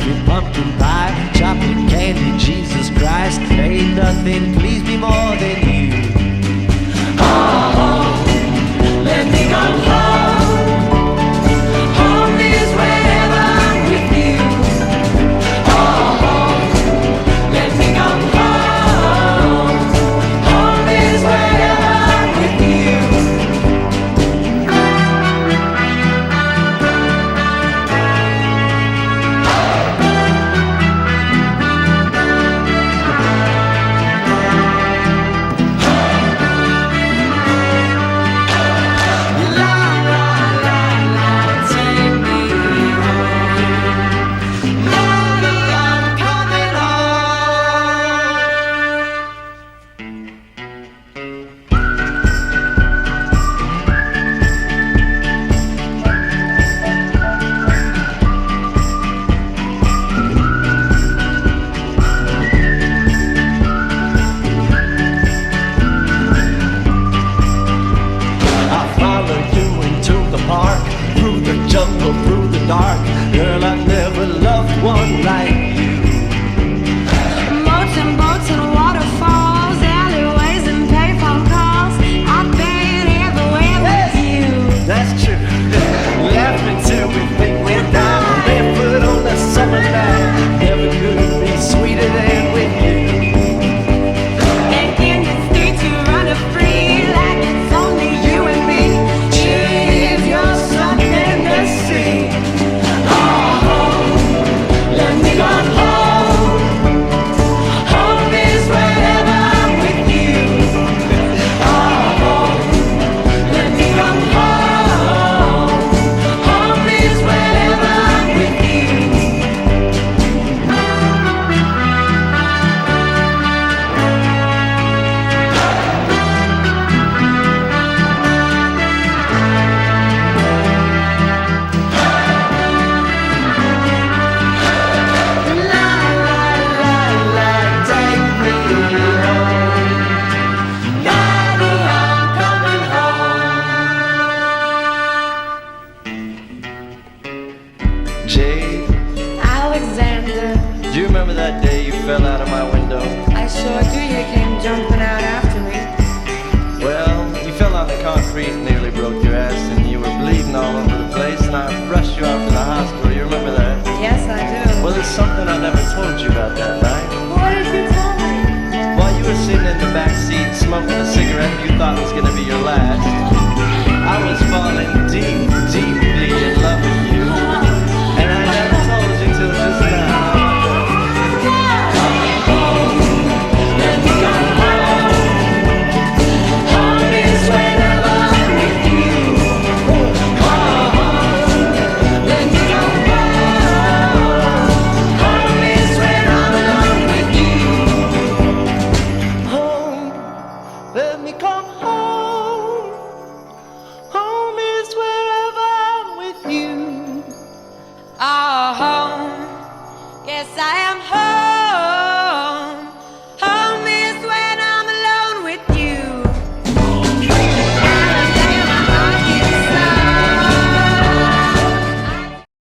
with pumpkin pie, chocolate candy, Jesus Christ. Ain't nothing please me more than you. Oh, let me go home. Home is wherever I'm with you. Oh, let me go home. Home is wherever I'm with you. Through the jungle, through the dark, girl, I never loved one like you. Boats and boats and waterfalls, alleyways and payphone calls. I've been everywhere with you. That's true. Laughing till we think we're down, barefoot on the summer night. Never could be sweeter than with you. And in the streets you run free like it's only you and me. If you're something to see. Oh, let me go home. Home is wherever I'm with you. Oh, let me go home. Home is wherever I'm with you. Jade, Alexander, do you remember that day you fell out of my window? I sure do. You came jumping out after me. Well, you fell on the concrete and nearly broke your ass, and you were bleeding all over the place, and I rushed you out to the hospital. You remember that? Yes, I do. Well, there's something I never told you about that night. What did you tell me? While you were sitting in the back seat smoking a cigarette you thought was going to be your last, I was falling deep, deeply in love with you. And I never told you till just now. Let me go home. Home is wherever I'm with you. Let me go home. Home is where I'm alone with you. Home, let me come home. Home is wherever I'm with you. Oh, home. Yes, I am home.